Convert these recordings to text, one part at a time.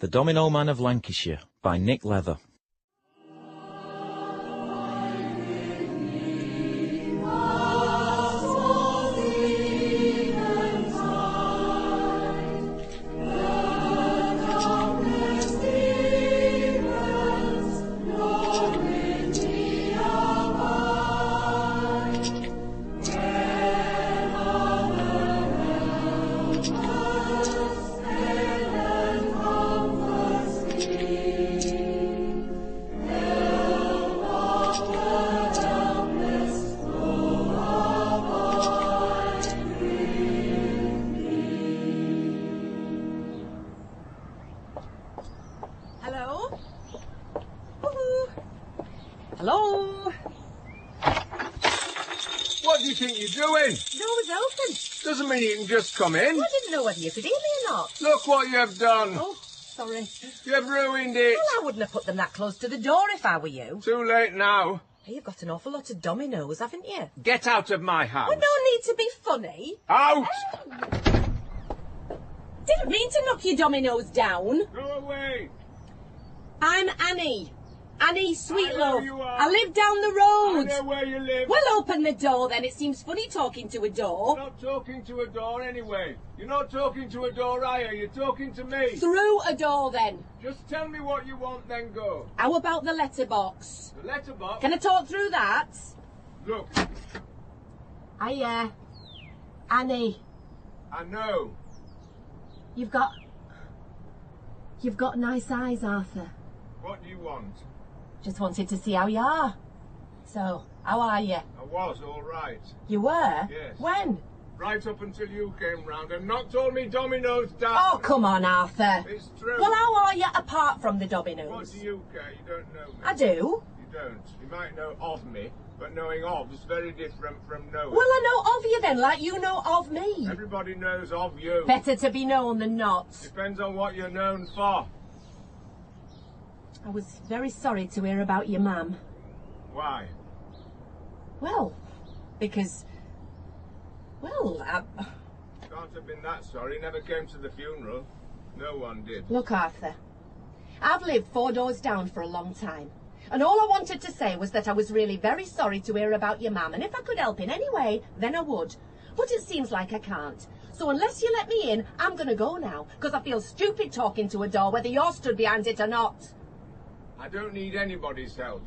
The Domino Man of Lancashire by Nick Leather. Hello? What do you think you're doing? The door was open. Doesn't mean you can just come in. Well, I didn't know whether you could hear me or not. Look what you've done. Oh, sorry. You've ruined it. Well, I wouldn't have put them that close to the door if I were you. Too late now. Hey, you've got an awful lot of dominoes, haven't you? Get out of my house. Well, no need to be funny. Out! Didn't mean to knock your dominoes down. Go away. I'm Annie. Annie Sweetlove. you are. I live down the road. I know where you live. Well, open the door then. It seems funny talking to a door. You're not talking to a door anyway. You're not talking to a door either. You're talking to me. Through a door then. Just tell me what you want, then go. How about the letterbox? The letterbox? Can I talk through that? Look, Hiya. Annie. I know. You've got nice eyes, Arthur. What do you want? Just wanted to see how you are. So, how are you? I was all right. You were? Yes. When? Right up until you came round and knocked all me dominoes down. Oh, come on, Arthur. It's true. Well, how are you apart from the dominoes? What do you care? You don't know me. I do. You don't. You might know of me, but knowing of is very different from knowing. Well, I know of you then, like you know of me. Everybody knows of you. Better to be known than not. Depends on what you're known for. I was very sorry to hear about your mum. Why? Well, because... Well, Can't have been that sorry. Never came to the funeral. No one did. Look, Arthur, I've lived 4 doors down for a long time. And all I wanted to say was that I was really very sorry to hear about your mum, and if I could help in any way, then I would. But it seems like I can't. So unless you let me in, I'm going to go now, because I feel stupid talking to a door, whether you're stood behind it or not. I don't need anybody's help.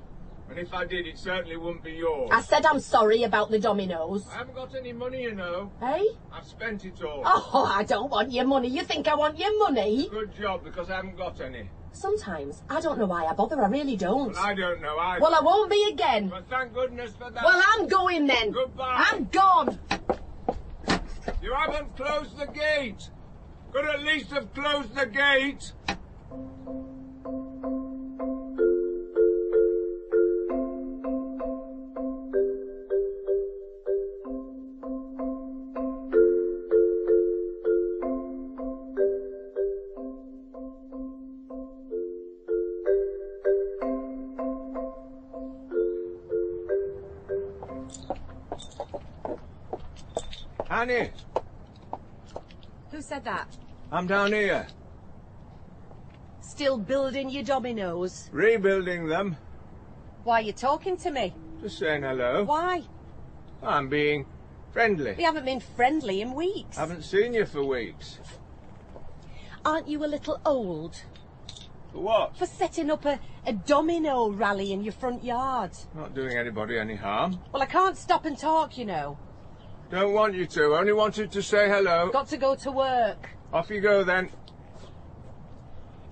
And if I did, it certainly wouldn't be yours. I said I'm sorry about the dominoes. I haven't got any money, you know. Hey? I've spent it all. Oh, I don't want your money. You think I want your money? Good job, because I haven't got any. Sometimes. I don't know why I bother. I really don't. Well, I don't know either. Well, I won't be again. But thank goodness for that. Well, I'm going then. Goodbye. I'm gone. You haven't closed the gate. Could at least have closed the gate. Annie, Who said that? I'm down here. Still building your dominoes? Rebuilding them. Why are you talking to me? Just saying hello. Why? I'm being friendly. We haven't been friendly in weeks. Haven't seen you for weeks. Aren't you a little old For what? for setting up a domino rally in your front yard? Not doing anybody any harm. Well, I can't stop and talk, you know. Don't want you to. Only wanted to say hello. Got to go to work. Off you go then.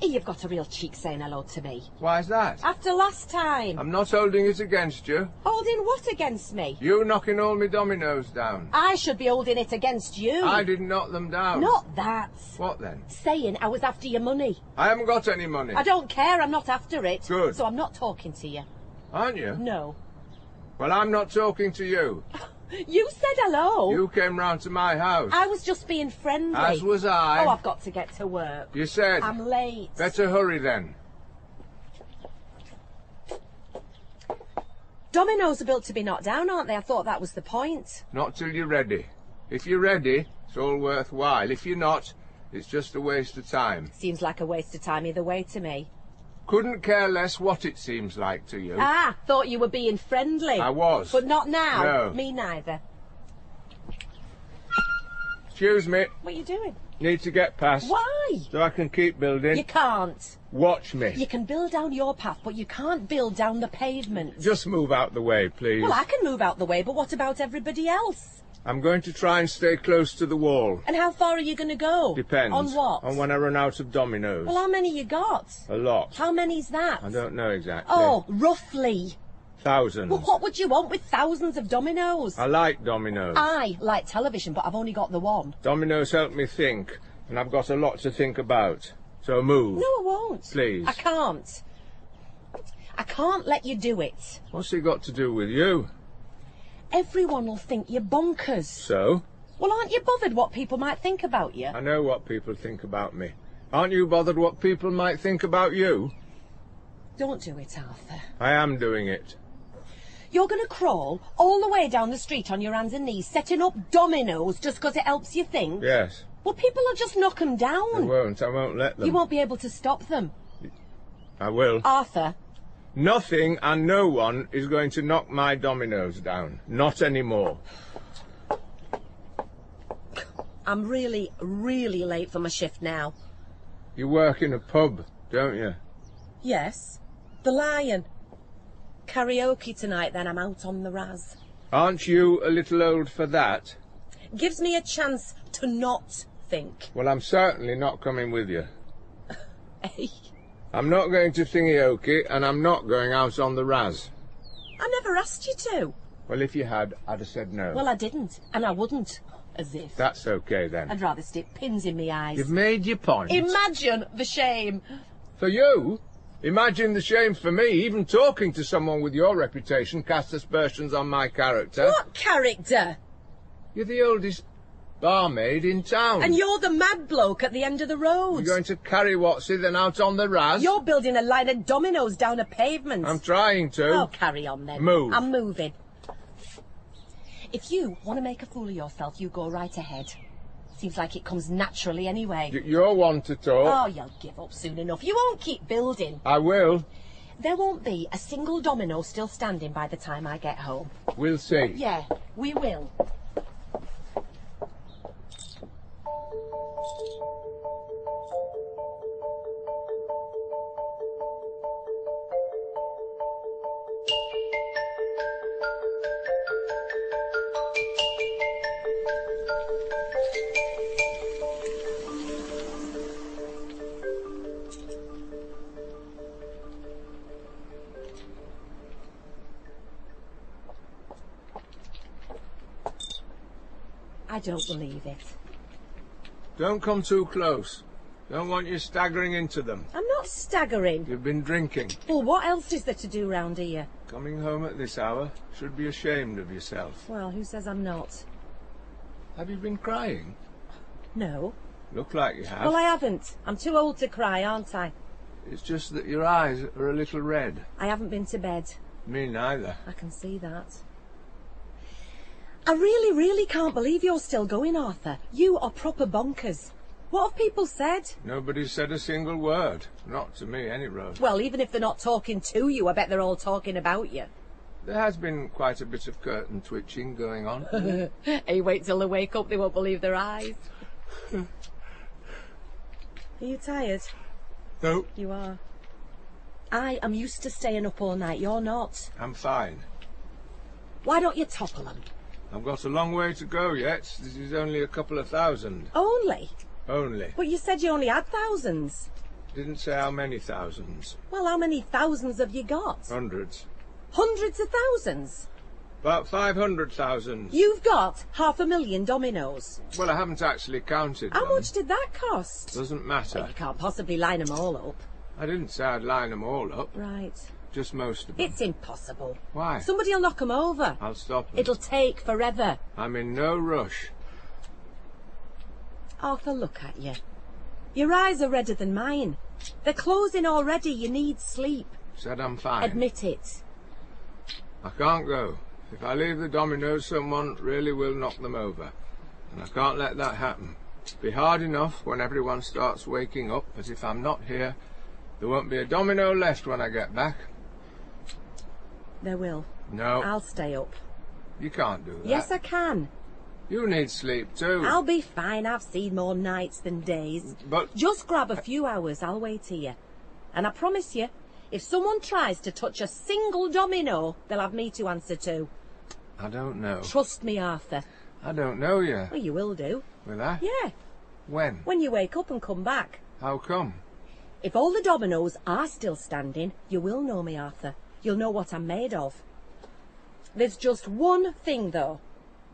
You've got a real cheek saying hello to me. Why's that? After last time. I'm not holding it against you. Holding what against me? You knocking all my dominoes down. I should be holding it against you. I didn't knock them down. Not that. What then? Saying I was after your money. I haven't got any money. I don't care, I'm not after it. Good. So I'm not talking to you. Aren't you? No. Well, I'm not talking to you. You said hello. You came round to my house. I was just being friendly. As was I. Oh, I've got to get to work. You said. I'm late. Better hurry then. Dominoes are built to be knocked down, aren't they? I thought that was the point. Not till you're ready. If you're ready, it's all worthwhile. If you're not, It's just a waste of time. Seems like a waste of time either way to me. Couldn't care less what it seems like to you. Ah, thought you were being friendly. I was. But not now. No. Me neither. Excuse me. What are you doing? Need to get past. Why? So I can keep building. You can't. Watch me. You can build down your path, but you can't build down the pavement. Just move out the way, please. Well, I can move out the way, but what about everybody else? I'm going to try and stay close to the wall. And how far are you going to go? Depends. On what? On when I run out of dominoes. Well, how many you got? A lot. How many's that? I don't know exactly. Oh, roughly. Thousands. Well, what would you want with thousands of dominoes? I like dominoes. I like television, but I've only got the one. Dominoes help me think, and I've got a lot to think about. So move. No, I won't. Please. I can't. I can't let you do it. What's it got to do with you? Everyone will think you're bonkers. So? Well, aren't you bothered what people might think about you? I know what people think about me. Aren't you bothered what people might think about you? Don't do it, Arthur. I am doing it. You're going to crawl all the way down the street on your hands and knees, setting up dominoes just because it helps you think? Yes. Well, people will just knock them down. I won't. I won't let them. You won't be able to stop them. I will. Arthur. Nothing and no one is going to knock my dominoes down. Not anymore. I'm really, really late for my shift now. You work in a pub, don't you? Yes. The Lion. Karaoke tonight, then I'm out on the Raz. Aren't you a little old for that? Gives me a chance to not think. Well, I'm certainly not coming with you. Eh? I'm not going to Thingy-Okie, and I'm not going out on the Raz. I never asked you to. Well, if you had, I'd have said no. Well, I didn't, and I wouldn't. As if. That's okay, then. I'd rather stick pins in me eyes. You've made your point. Imagine the shame. For you? Imagine the shame for me. Even talking to someone with your reputation casts aspersions on my character. What character? You're the oldest barmaid in town. And you're the mad bloke at the end of the road. You're going to carry Watsy then out on the Raz? You're building a line of dominoes down a pavement. I'm trying to. Oh, carry on then. Move. I'm moving. If you want to make a fool of yourself, you go right ahead. Seems like it comes naturally anyway. You're one to talk. Oh, you'll give up soon enough. You won't keep building. I will. There won't be a single domino still standing by the time I get home. We'll see. Yeah, we will. I don't believe it. Don't come too close. Don't want you staggering into them. I'm not staggering. You've been drinking. Well, what else is there to do round here? Coming home at this hour. Should be ashamed of yourself. Well, who says I'm not? Have you been crying? No. Look like you have. Well, I haven't. I'm too old to cry, aren't I? It's just that your eyes are a little red. I haven't been to bed. Me neither. I can see that. I really, really can't believe you're still going, Arthur. You are proper bonkers. What have people said? Nobody said a single word. Not to me, any road. Well, even if they're not talking to you, I bet they're all talking about you. There has been quite a bit of curtain twitching going on. Hey, wait till they wake up, they won't believe their eyes. Are you tired? No, You are. I am used to staying up all night, you're not. I'm fine. Why don't you topple them? I've got a long way to go yet. This is only a couple of thousand. Only? Only. But you said you only had thousands. Didn't say how many thousands. Well, how many thousands have you got? Hundreds. Hundreds of thousands? About 500,000. You've got 500,000 dominoes. Well, I haven't actually counted How them. much did that cost? Doesn't Well, matter. you can't possibly line them all up. I didn't say I'd line them all up. Right. Just most of them. It's impossible. Why? Somebody'll knock them over. I'll stop them. It'll take forever. I'm in no rush. Arthur, look at you. Your eyes are redder than mine. They're closing already. You need sleep. Said I'm fine. Admit it. I can't go. If I leave the dominoes, someone really will knock them over. And I can't let that happen. Be hard enough when everyone starts waking up, but if I'm not here, there won't be a domino left when I get back. There will. No. I'll stay up. You can't do that. Yes, I can. You need sleep too. I'll be fine. I've seen more nights than days. But... Just grab a few hours. I'll wait here. And I promise you, if someone tries to touch a single domino, they'll have me to answer to. I don't know. Trust me, Arthur. I don't know you. Well, you will do. Will I? Yeah. When? When you wake up and come back. How come? If all the dominoes are still standing, you will know me, Arthur. You'll know what I'm made of. There's just one thing, though.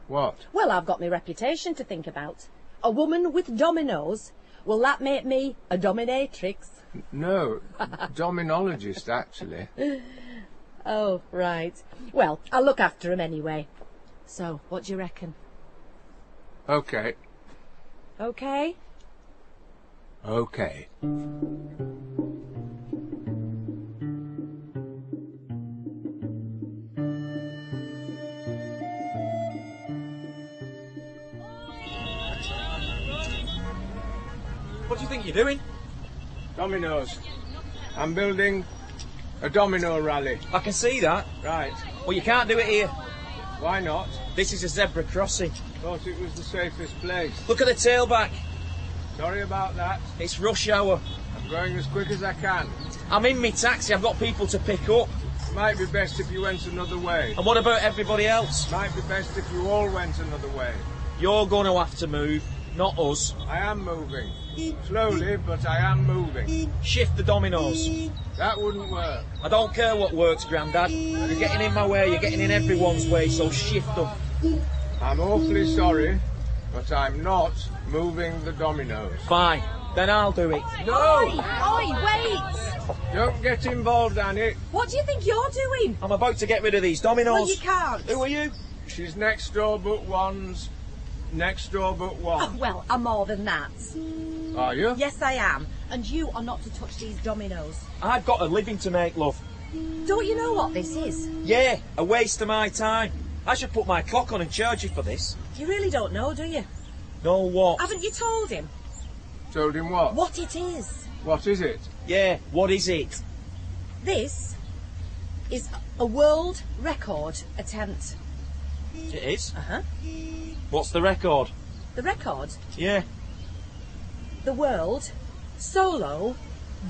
What? Well, I've got my reputation to think about. A woman with dominoes. Will that make me a dominatrix? No, dominologist, actually. Oh, right. Well, I'll look after him anyway. So, what do you reckon? Okay. Okay? Okay. What do you think you're doing? Dominoes. I'm building a domino rally. I can see that. Right. Well, you can't do it here. Why not? This is a zebra crossing. Thought it was the safest place. Look at the tailback. Sorry about that. It's rush hour. I'm going as quick as I can. I'm in me taxi. I've got people to pick up. It might be best if you went another way. And what about everybody else? Might be best if you all went another way. You're going to have to move, not us. I am moving. Slowly, but I am moving. Shift the dominoes. That wouldn't work. I don't care what works, Grandad. You're getting in my way, you're getting in everyone's way, so shift them. I'm awfully sorry, but I'm not moving the dominoes. Fine, then I'll do it. No! Oi, wait! Don't get involved, Annie. What do you think you're doing? I'm about to get rid of these dominoes. Well, you can't. Who are you? She's next door but one's next door but one. Oh, well, I'm more than that. Are you? Yes, I am. And you are not to touch these dominoes. I've got a living to make, love. Don't you know what this is? Yeah, a waste of my time. I should put my clock on and charge you for this. You really don't know, do you? No what? Haven't you told him Told him what? what it is? What is it? Yeah, what is it? This is a world record attempt. It is? Uh-huh. What's the record? The record? Yeah. The world solo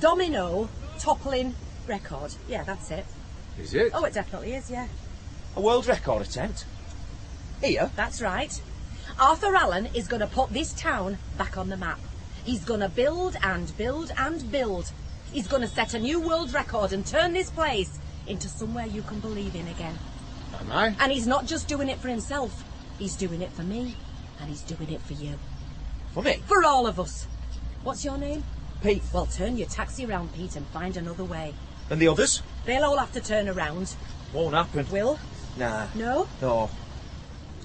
domino toppling record. Yeah, that's it. Is it? Oh, it definitely is, yeah. A world record attempt? Here? That's right. Arthur Allen is going to put this town back on the map. He's going to build and build and build. He's going to set a new world record and turn this place into somewhere you can believe in again. Am I? And he's not just doing it for himself. He's doing it for me. And he's doing it for you. For me? For all of us. What's your name? Pete. Well, turn your taxi around, Pete, and find another way. And the others? They'll all have to turn around. Won't happen. Will? Nah. No? No.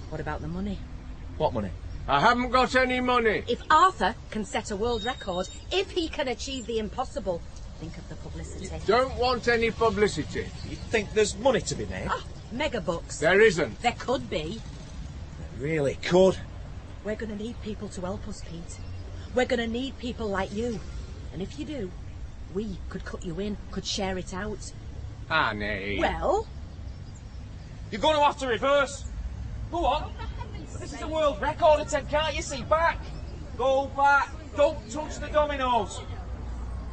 What about the money? What money? I haven't got any money. If Arthur can set a world record, if he can achieve the impossible, think of the publicity. Don't want any publicity. You think there's money to be made? Oh, mega bucks. There isn't. There could be. Really could. We're going to need people to help us, Pete. We're going to need people like you. And if you do, we could cut you in, could share it out. Annie. Well, You're going to have to reverse. Go on. This is a world record attempt, can't you see? Back. Go back. Don't touch the dominoes.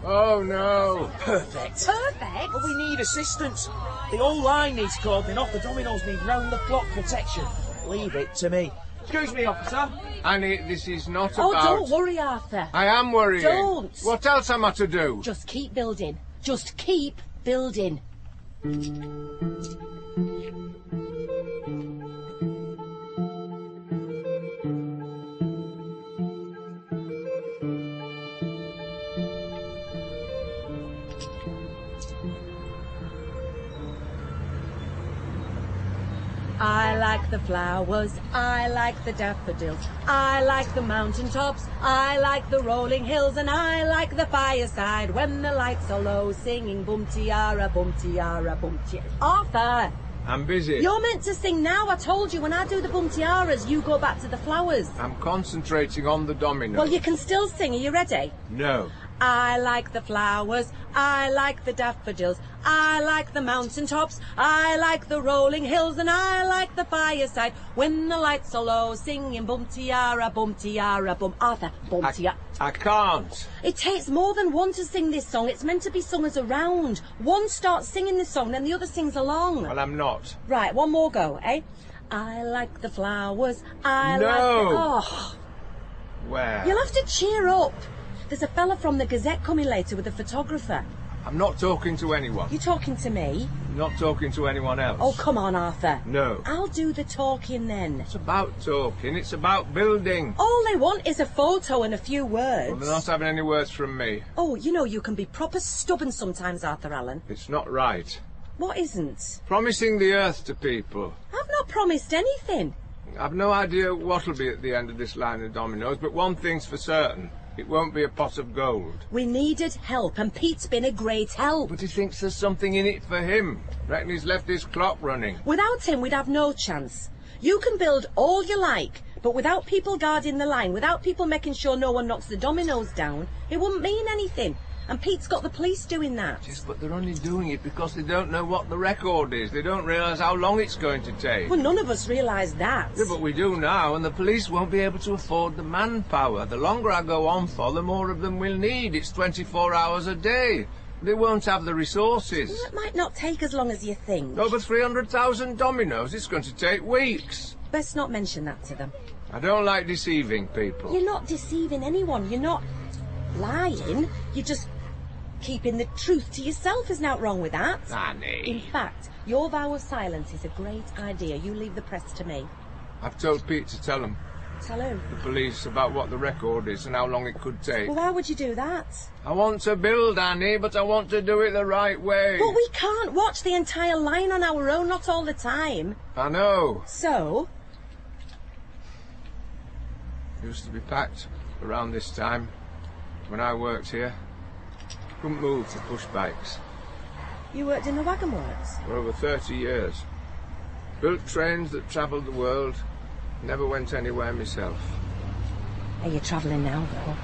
Oh, no. Perfect. perfect. But we need assistance. The whole line needs cordoning off. The dominoes need round-the-clock protection. Leave it to me. Excuse me, officer. Annie, this is not Oh, about... don't worry, Arthur. I am worrying. Don't. What else am I to do? Just keep building. Just keep building. I like the flowers, I like the daffodils, I like the mountain tops, I like the rolling hills, and I like the fireside when the lights are low, singing bum tiara, bum tiara, bum tiara. Arthur, I'm busy. You're meant to sing now. I told you when I do the bum tiaras, you go back to the flowers. I'm concentrating on the dominoes. Well, you can still sing. Are you ready? No. I like the flowers, I like the daffodils, I like the mountain tops, I like the rolling hills, and I like the fireside when the lights are low, singing bum tiara, bum tiara, bum. Arthur, bum tiara. I can't. It takes more than one to sing this song. It's meant to be sung as a round. One starts singing the song, then the other sings along. Well, I'm not. Right, one more go, eh? I like the flowers, I No. like the... Oh, Where? you'll have to cheer up. There's a fella from the Gazette coming later with a photographer. I'm not talking to anyone. You talking to me? I'm not talking to anyone else. Oh, come on, Arthur. No. I'll do the talking then. It's about talking. It's about building. All they want is a photo and a few words. Well, they're not having any words from me. Oh, you know you can be proper stubborn sometimes, Arthur Allen. It's not right. What isn't? Promising the earth to people. I've not promised anything. I've no idea what'll be at the end of this line of dominoes, but one thing's for certain. It won't be a pot of gold. We needed help, and Pete's been a great help. But he thinks there's something in it for him. Reckon he's left his clock running. Without him, we'd have no chance. You can build all you like, but without people guarding the line, without people making sure no one knocks the dominoes down, it wouldn't mean anything. And Pete's got the police doing that. Yes, but they're only doing it because they don't know what the record is. They don't realise how long it's going to take. Well, none of us realise that. Yeah, but we do now, and the police won't be able to afford the manpower. The longer I go on for, the more of them we'll need. It's 24 hours a day. They won't have the resources. Well, it might not take as long as you think. Over 300,000 dominoes. It's going to take weeks. Best not mention that to them. I don't like deceiving people. You're not deceiving anyone. You're not lying. You're just keeping the truth to yourself. There's nothing wrong with that. Annie. In fact, your vow of silence is a great idea. You leave the press to me. I've told Pete to tell them, Tell who? the police, about what the record is and how long it could take. Well, why would you do that? I want to build, Annie, but I want to do it the right way. But we can't watch the entire line on our own, not all the time. I know. So, It used to be packed around this time when I worked here. Couldn't move to push bikes you worked in the wagon works? for over 30 years. Built trains that travelled the world. Never went anywhere myself. Are you travelling now, though?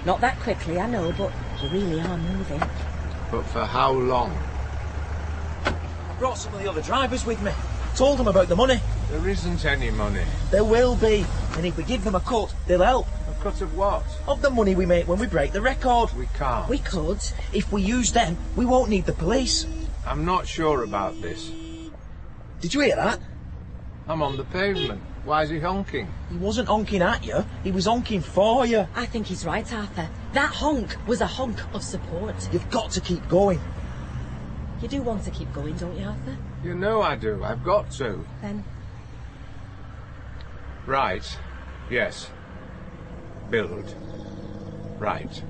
Not that quickly, I know, but you really are moving. But for how long? I brought some of the other drivers with me. Told them about the money. There isn't any money. There will be. And if we give them a cut, they'll help. A cut of what? Of the money we make when we break the record. We can't. We could. If we use them, we won't need the police. I'm not sure about this. Did you hear that? I'm on the pavement. Why is he honking? He wasn't honking at you. He was honking for you. I think he's right, Arthur. That honk was a honk of support. You've got to keep going. You do want to keep going, don't you, Arthur? You know I do. I've got to. Then, Right. Yes. Build. Right.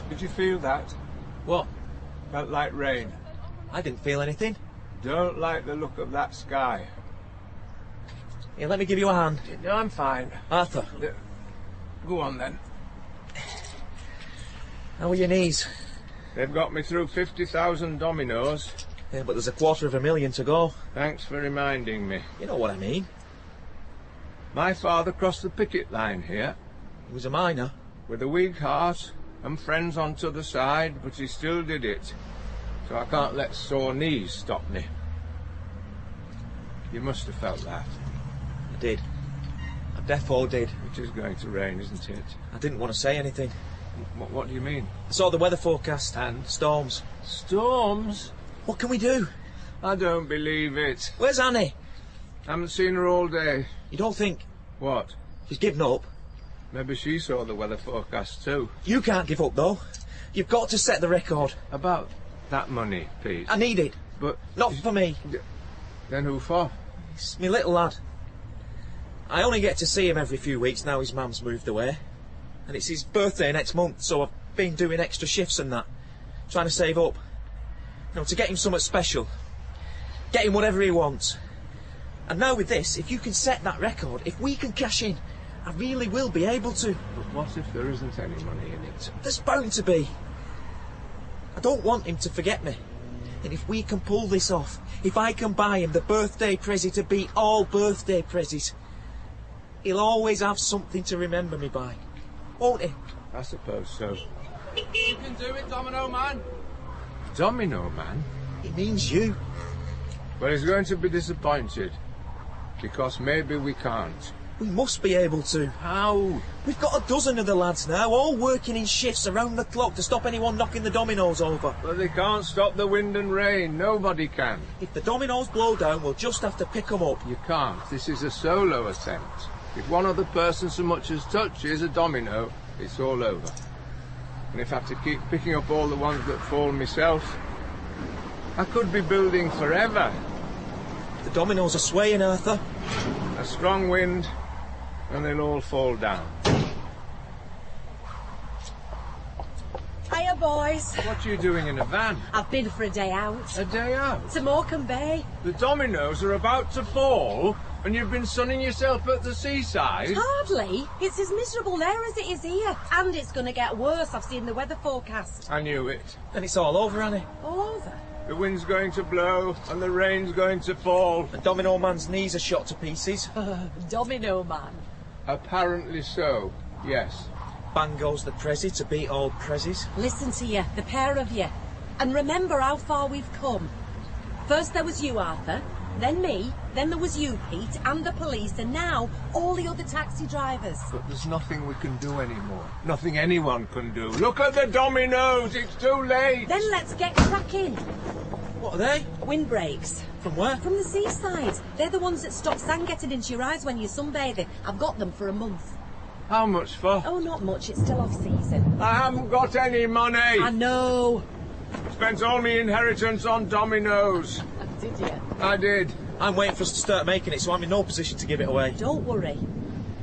Did you feel that? What? Felt like rain. I didn't feel anything. Don't like the look of that sky. Here, let me give you a hand. No, I'm fine. Arthur, Go on then. how are your knees? They've got me through 50,000 dominoes. Yeah, but there's 250,000 to go. Thanks for reminding me. You know what I mean. My father crossed the picket line here He was a miner. with a weak heart and friends on t'other side, but he still did it. So I can't let sore knees stop me. You must have felt that. I did. I defo did. It is going to rain, isn't it? I didn't want to say anything. What do you mean? I saw the weather forecast. And? Storms. Storms? What can we do? I don't believe it. Where's Annie? Haven't seen her all day. You don't think What? she's given up? Maybe she saw the weather forecast too. You can't give up, though. You've got to set the record. About that money, Pete. I need it. But Not for me. then who for? It's me little lad. I only get to see him every few weeks now his mum's moved away. And it's his birthday next month, so been doing extra shifts and that, trying to save up. You know, to get him something special. Get him whatever he wants. And now with this, if you can set that record, if we can cash in, I really will be able to. But what if there isn't any money in it? There's bound to be. I don't want him to forget me. And if we can pull this off, if I can buy him the birthday present to beat all birthday presents, he'll always have something to remember me by. Won't he? I suppose so. You can do it, Domino Man. Domino Man? It means you. Well, he's going to be disappointed. Because maybe we can't. We must be able to. How? We've got a dozen of the lads now, all working in shifts around the clock to stop anyone knocking the dominoes over. But they can't stop the wind and rain. Nobody can. If the dominoes blow down, we'll just have to pick them up. You can't. This is a solo attempt. If one other person so much as touches a domino, it's all over. And if I have to keep picking up all the ones that fall myself, I could be building forever. The dominoes are swaying, Arthur. A strong wind, and they'll all fall down. Hiya, boys. What are you doing in a van? I've been for a day out. A day out? To Morecambe Bay. The dominoes are about to fall, and you've been sunning yourself at the seaside? Hardly. It's as miserable there as it is here. And it's going to get worse. I've seen the weather forecast. I knew it. Then it's all over, Annie. All over. The wind's going to blow, and the rain's going to fall. The Domino Man's knees are shot to pieces. Domino Man. Apparently so, yes. Bang goes the Prezi to beat all Prezzies. Listen to you, the pair of you. And remember how far we've come. First there was you, Arthur. Then me. Then there was you, Pete, and the police. And now, all the other taxi drivers. But there's nothing we can do anymore. Nothing anyone can do. Look at the dominoes! It's too late! Then let's get cracking. What are they? Windbreaks. From where? From the seaside. They're the ones that stop sand getting into your eyes when you're sunbathing. I've got them for a month. How much for? Oh, not much. It's still off season. I haven't got any money! I know. Spent all my inheritance on dominoes. Did you? I did. I'm waiting for us to start making it, so I'm in no position to give it away. Don't worry.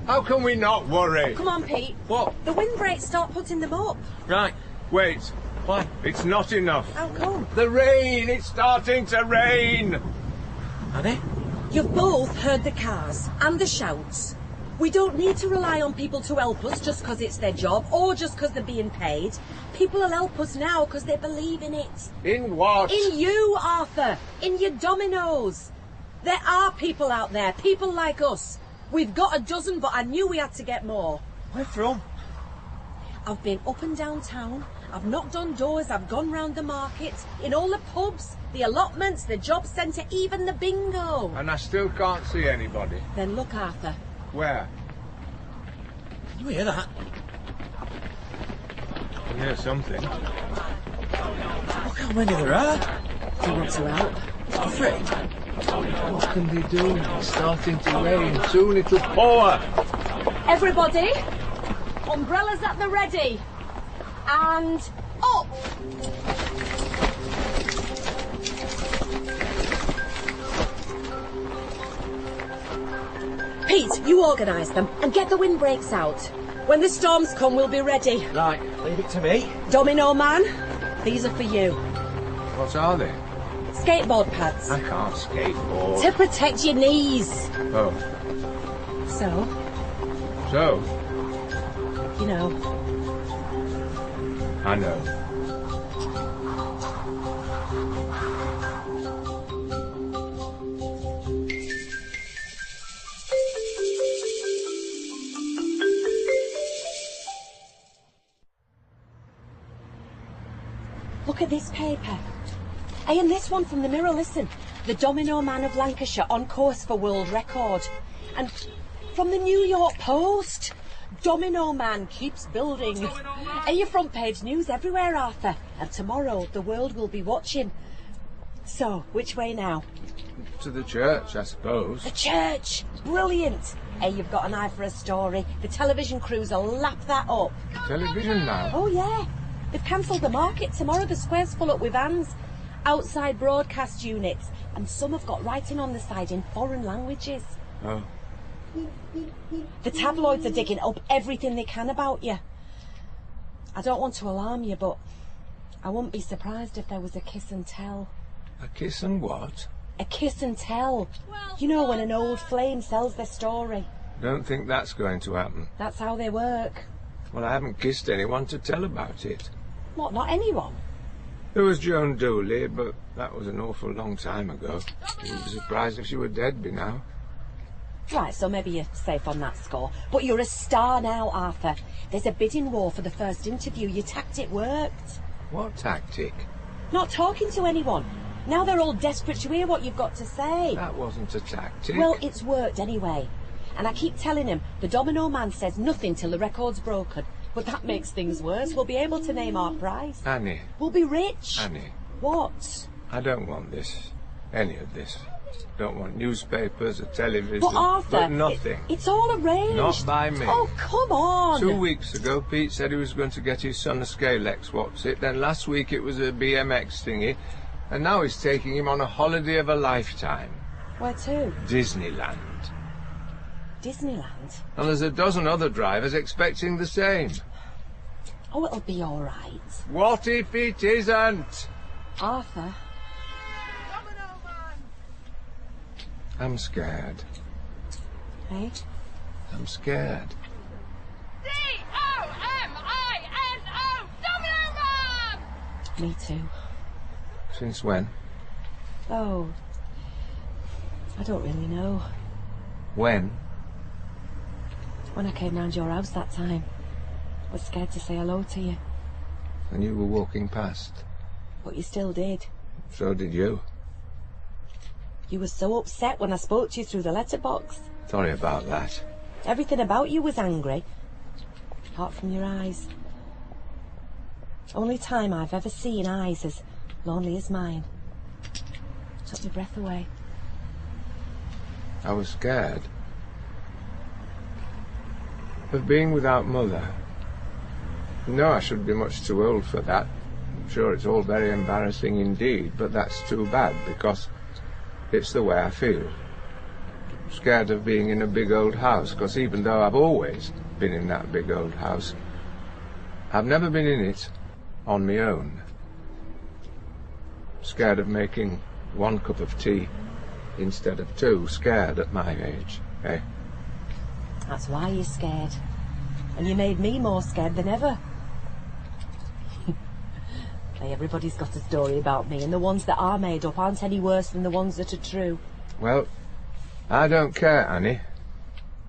How can we not worry? Come on, Pete. What? The windbreaks start putting them up. Right. Wait. Why? It's not enough. How come? The rain! It's starting to rain! Annie? You've both heard the cars and the shouts. We don't need to rely on people to help us just because it's their job or just because they're being paid. People will help us now because they believe in it. In what? In you, Arthur. In your dominoes. There are people out there, people like us. We've got a dozen, but I knew we had to get more. Where from? I've been up and down town. I've knocked on doors. I've gone round the market. In all the pubs, the allotments, the job centre, even the bingo. And I still can't see anybody. Then look, Arthur. Where? You hear that? I hear something. Look how many there are. Do you want to help? Afraid? What can they do? It's starting to rain. Soon it'll pour. Everybody, umbrellas at the ready. And up. Pete, you organise them and get the windbreaks out. When the storms come, we'll be ready. Right, leave it to me. Domino Man, these are for you. What are they? Skateboard pads. I can't skateboard. To protect your knees. Oh. So, So? you know. I know. Look at this paper. Hey, and this one from the Mirror, listen. The Domino Man of Lancashire on course for world record. And from the New York Post. Domino Man keeps building. Hey, your front page news everywhere, Arthur. And tomorrow the world will be watching. So, which way now? To the church, I suppose. The church! Brilliant! Hey, you've got an eye for a story. The television crews will lap that up. Television now? Oh, yeah. They've cancelled the market. Tomorrow the square's full up with vans. Outside broadcast units. And some have got writing on the side in foreign languages. Oh. The tabloids are digging up everything they can about you. I don't want to alarm you, but I wouldn't be surprised if there was a kiss and tell. A kiss and what? A kiss and tell. You know, when an old flame sells their story. Don't think that's going to happen. That's how they work. Well, I haven't kissed anyone to tell about it. What, not anyone? There was Joan Dooley, but that was an awful long time ago. You'd be surprised if she were dead by now. Right, so maybe you're safe on that score. But you're a star now, Arthur. There's a bidding war for the first interview. Your tactic worked. What tactic? Not talking to anyone. Now they're all desperate to hear what you've got to say. That wasn't a tactic. Well, it's worked anyway. And I keep telling him, the Domino Man says nothing till the record's broken. But that makes things worse. We'll be able to name our price. Annie. We'll be rich. Annie. What? I don't want this. Any of this. Don't want newspapers or television. But Arthur, but nothing. It's all arranged. Not by me. Oh, come on. 2 weeks ago, Pete said he was going to get his son a Scalex, what's it? Then last week it was a BMX thingy. And now he's taking him on a holiday of a lifetime. Where to? Disneyland. Disneyland? And there's a dozen other drivers expecting the same. Oh, it'll be all right. What if it isn't? Arthur? I'm scared. Hey? I'm scared. D-O-M-I-N-O! Domino Man! Me too. Since when? Oh, I don't really know. When? When I came round your house that time. I was scared to say hello to you. And you were walking past. But you still did. So did you. You were so upset when I spoke to you through the letterbox. Sorry about that. Everything about you was angry. Apart from your eyes. Only time I've ever seen eyes as lonely as mine. Took my breath away. I was scared. Of being without Mother. No, I should be much too old for that. I'm sure it's all very embarrassing indeed, but that's too bad because it's the way I feel. Scared of being in a big old house, because even though I've always been in that big old house, I've never been in it on my own. Scared of making 1 cup of tea instead of 2, scared at my age, eh? That's why you're scared. And you made me more scared than ever. Hey, everybody's got a story about me, and the ones that are made up aren't any worse than the ones that are true. Well, I don't care, Annie.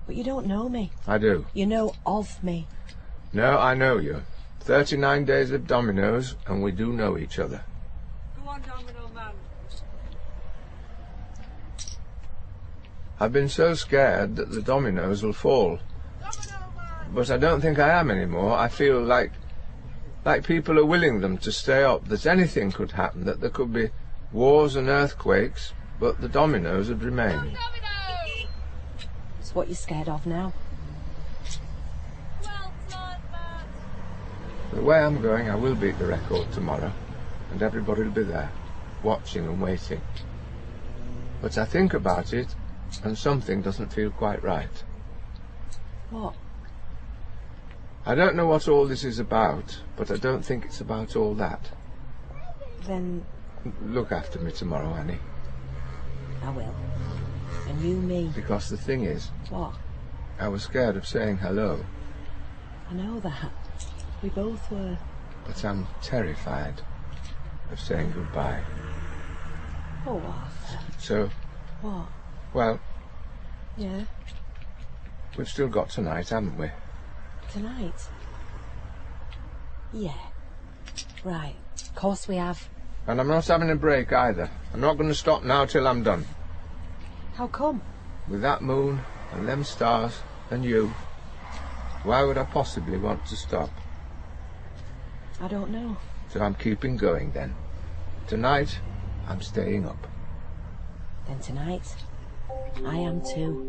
But you don't know me. I do. You know of me. No, I know you. 39 days of dominoes, and we do know each other. Go on, Domino Man. I've been so scared that the dominoes will fall. But I don't think I am anymore. I feel like people are willing them to stay up, that anything could happen, that there could be wars and earthquakes, but the dominoes would remain. It's what you're scared of now. Well done, man. The way I'm going, I will beat the record tomorrow, and everybody will be there, watching and waiting. But I think about it, and something doesn't feel quite right. What? I don't know what all this is about, but I don't think it's about all that. Then Look after me tomorrow, Annie. I will. And you me. Because the thing is, What? I was scared of saying hello, I know that. We both were. but I'm terrified of saying goodbye. Oh, Arthur. So, What? well, Yeah? we've still got tonight, haven't we? Tonight? Yeah. Right. Of course we have. And I'm not having a break either. I'm not going to stop now till I'm done. How come? With that moon and them stars and you, why would I possibly want to stop? I don't know. So I'm keeping going then. Tonight, I'm staying up. Then tonight, I am too.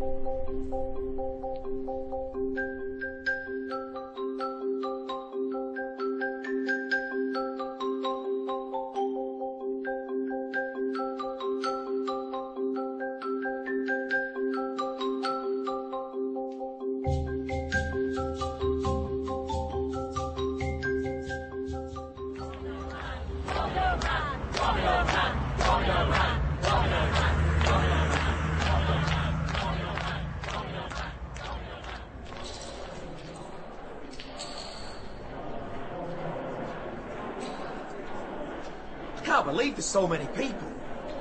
There's so many people.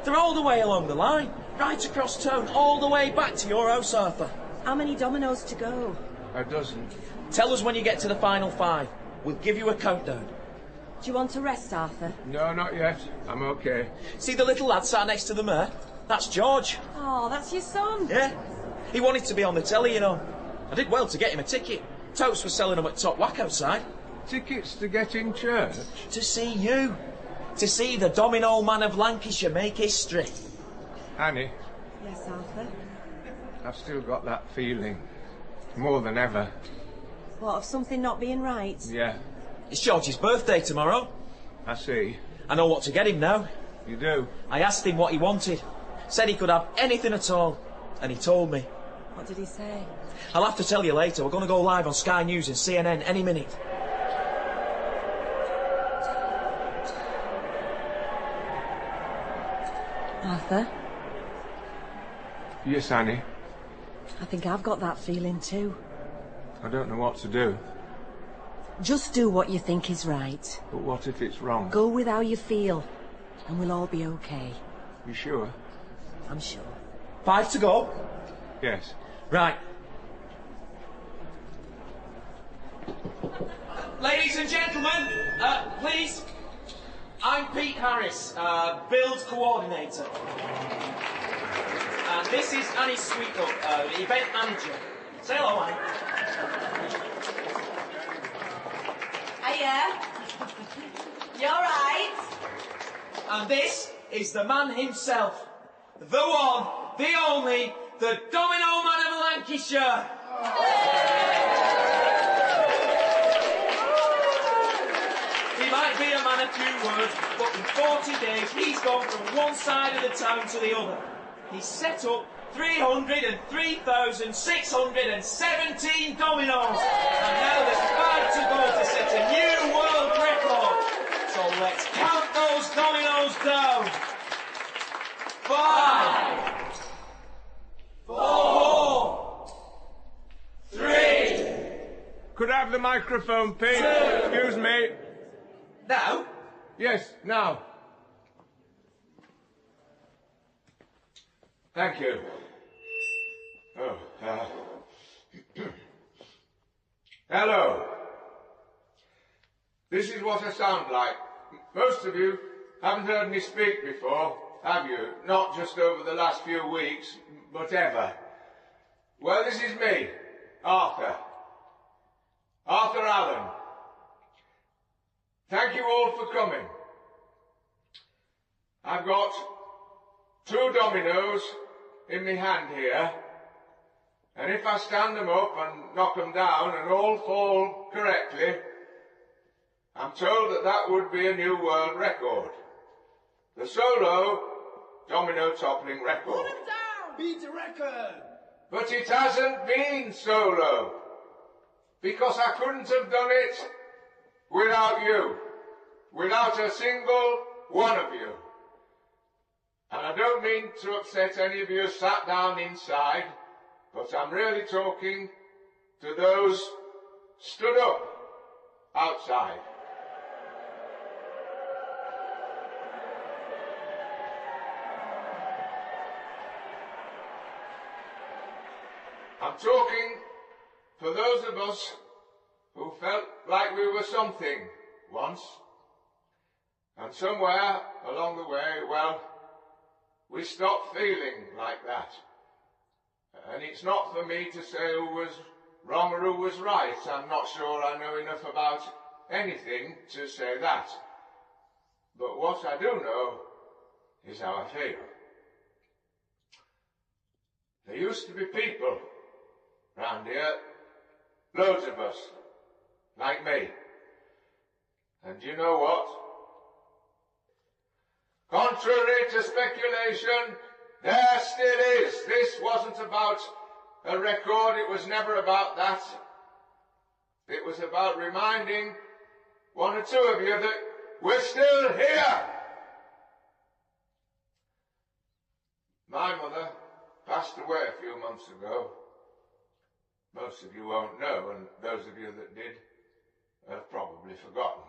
They're all the way along the line, right across town, all the way back to your house, Arthur. How many dominoes to go? A dozen. Tell us when you get to the final 5. We'll give you a countdown. Do you want to rest, Arthur? No, not yet. I'm okay. See the little lad sat next to the mayor? That's George. Oh, that's your son. Yeah. He wanted to be on the telly, you know. I did well to get him a ticket. Totes was selling them at top whack outside. Tickets to get in church? To see you. To see the Domino Man of Lancashire make history. Annie, Yes, Arthur. I've still got that feeling. More than ever. What, of something not being right? Yeah, It's George's birthday tomorrow. I see. I know what to get him now. You do? I asked him what he wanted. Said he could have anything at all. And he told me. What did he say? I'll have to tell you later. We're going to go live on Sky News and CNN any minute. Arthur, Yes, Annie. I think I've got that feeling too. I don't know what to do. Just do what you think is right. But what if it's wrong? Go with how you feel, and we'll all be okay. You sure? I'm sure. 5 to go. Yes. Right. Ladies and gentlemen, please. I'm Pete Harris, build coordinator. And this is Annie Sweetup, the event manager. Say hello, Annie. Hiya. You alright? And this is the man himself. The one, the only, the Domino Man of Lancashire. He might be a man of few words, but in 40 days he's gone from one side of the town to the other. He's set up 303,617 dominoes. And now there's 5 to go to set a new world record. So let's count those dominoes down. 5, 4, 3. Could I have the microphone, Pete? Excuse me. Now, Yes, now. Thank you. Oh, hello. This is what I sound like. Most of you haven't heard me speak before, have you? Not just over the last few weeks, but ever. Well, this is me, Arthur. Arthur Allen. Thank you all for coming. I've got 2 dominoes in my hand here, and if I stand them up and knock them down and all fall correctly, I'm told that that would be a new world record. The solo domino toppling record. Put him down! Beat the record! But it hasn't been solo, because I couldn't have done it without you, without a single one of you. And I don't mean to upset any of you sat down inside, but I'm really talking to those stood up outside. I'm talking for those of us who felt like we were something once, and somewhere along the way, well, we stopped feeling like that. And it's not for me to say who was wrong or who was right. I'm not sure I know enough about anything to say that. But what I do know is how I feel. There used to be people round here, loads of us, like me. And you know what? Contrary to speculation, there still is. This wasn't about a record, it was never about that. It was about reminding 1 or 2 of you that we're still here. My mother passed away a few months ago. Most of you won't know, and those of you that did have probably forgotten.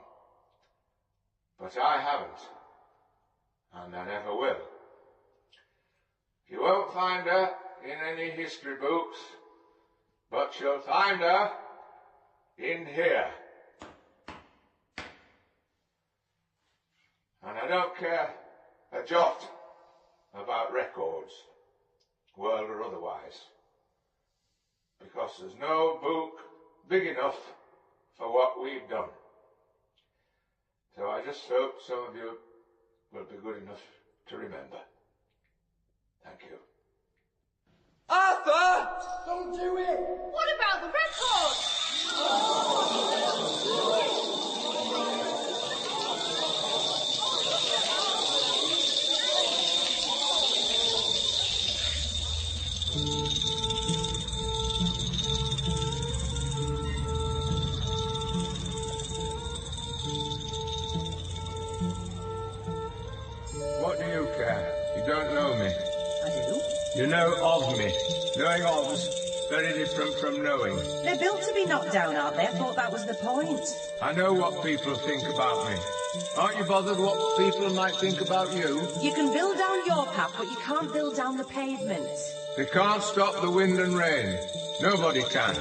But I haven't. and I never will. You won't find her in any history books, but you'll find her in here. And I don't care a jot about records, world or otherwise, because there's no book big enough for what we've done. So I just hope some of you will be good enough to remember. Thank you. Arthur! Don't do it! What about the record? What do you care? You don't know me. I do. You know of me. Knowing of is very different from knowing. They're built to be knocked down, aren't they? I thought that was the point. I know what people think about me. Aren't you bothered what people might think about you? You can build down your path, but you can't build down the pavement. They can't stop the wind and rain. Nobody can.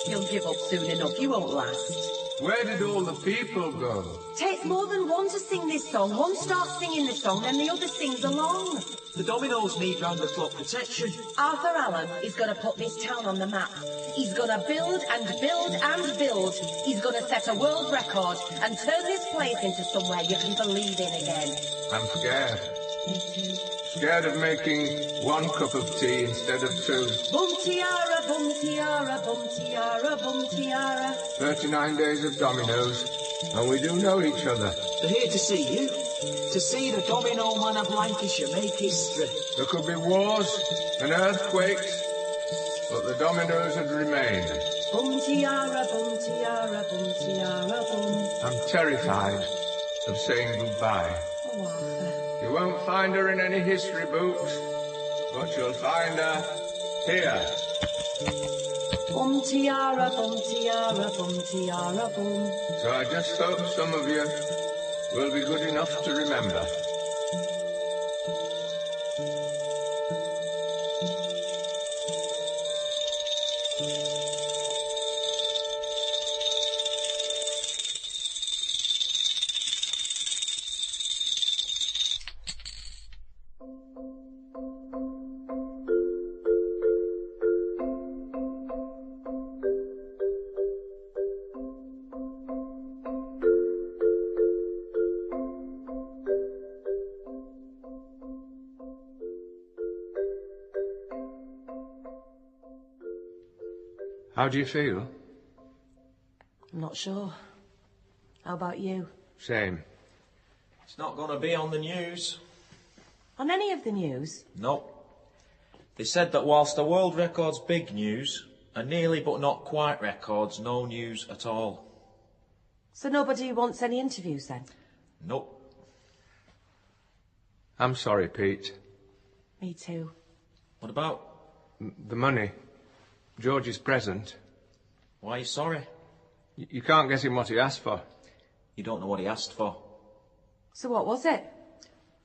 You'll give up soon enough. You won't last. Where did all the people go? Takes more than one to sing this song. One starts singing the song, then the other sings along. The dominoes need round-the-clock protection. Arthur Allen is going to put this town on the map. He's going to build and build and build. He's going to set a world record and turn this place into somewhere you can believe in again. I'm scared. Me too. Scared of making one cup of tea instead of two. Bum tiara, bum tiara, bum tiara, bum tiara. 39 days of dominoes, and we do know each other. They're here to see you. To see the Domino Man of Lancashire make history. There could be wars and earthquakes, but the dominoes had remained. Bum tiara, bum tiara, bum tiara, bum. I'm terrified of saying goodbye. Oh, Arthur. You won't find her in any history books, but you'll find her here. Bum tiara, bum tiara, bum tiara, bum. So I just hope some of you will be good enough to remember. How do you feel? I'm not sure. How about you? Same. It's not going to be on the news. On any of the news? No. They said that whilst the world record's big news, a nearly but not quite record's no news at all. So nobody wants any interviews then? Nope. I'm sorry, Pete. Me too. What about? The money. George's present. Why are you sorry? You can't get him what he asked for. You don't know what he asked for. So what was it?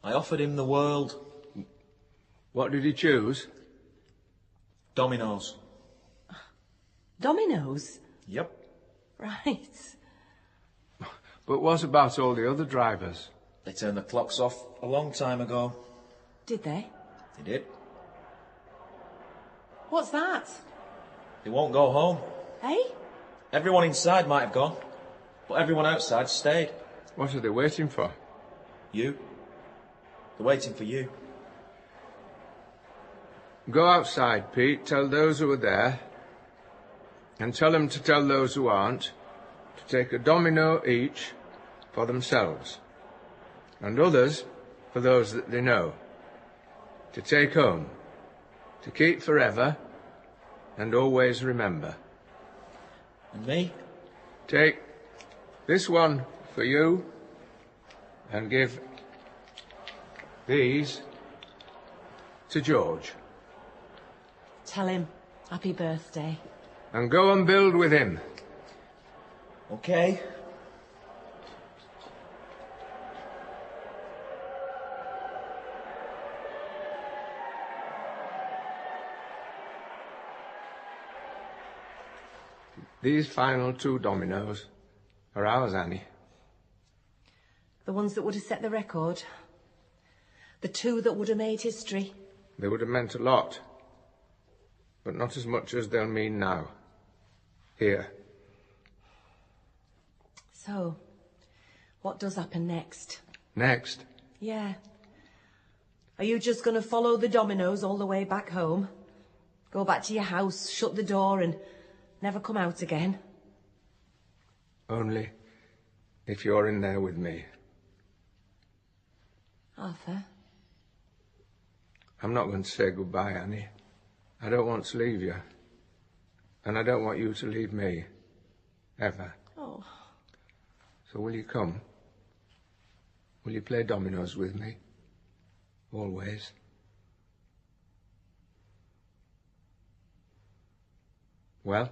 I offered him the world. What did he choose? Dominoes. Dominoes? Yep. Right. But what about all the other drivers? They turned the clocks off a long time ago. Did they? They did. What's that? They won't go home. Eh? Everyone inside might have gone, but everyone outside stayed. What are they waiting for? You. They're waiting for you. Go outside, Pete. Tell those who are there, and tell them to tell those who aren't, to take a domino each for themselves, and others for those that they know, to take home, to keep forever, and always remember. And me? Take this one for you, and give these to George. Tell him happy birthday. And go and build with him. Okay. These final 2 dominoes are ours, Annie. The ones that would have set the record. The 2 that would have made history. They would have meant a lot, but not as much as they'll mean now. Here. So, what does happen next? Next? Yeah. Are you just going to follow the dominoes all the way back home? Go back to your house, shut the door and never come out again? Only if you're in there with me. Arthur? I'm not going to say goodbye, Annie. I don't want to leave you. And I don't want you to leave me. Ever. Oh. So will you come? Will you play dominoes with me? Always. Well?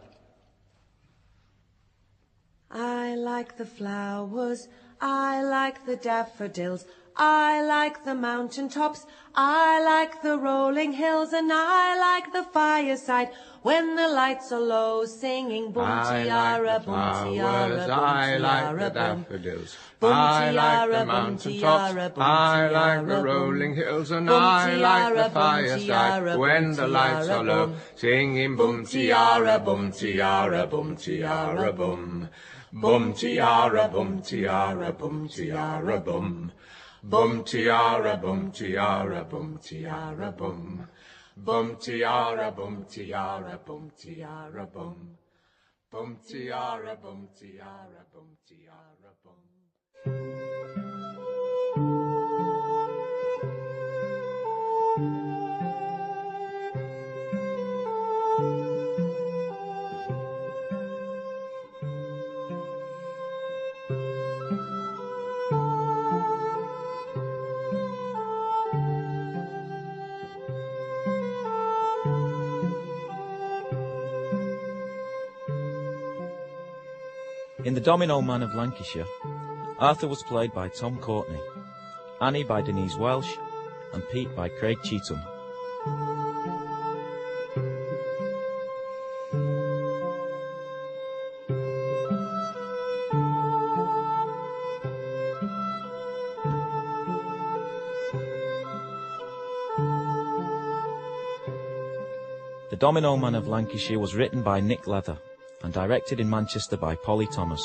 I like the flowers, I like the daffodils, I like the mountain tops, I like the rolling hills, and I like the fireside when the lights are low, singing boom tiara, boom tiara, I like the daffodils, I like the mountain tops, I like the rolling hills, and I like the fireside when the lights are low, singing boom tiara, boom tiara, boom tiara, boom. Bum tiara, bum tiara, bum tiara, bum. Bum tiara, bum tiara, bum tiara, bum. Bum tiara, bum tiara, bum tiara, bum. Bum tiara, bum tiara, bum tiara, bum. In The Domino Man of Lancashire, Arthur was played by Tom Courtenay, Annie by Denise Welch, and Pete by Craig Cheetham. The Domino Man of Lancashire was written by Nick Leather and directed in Manchester by Polly Thomas.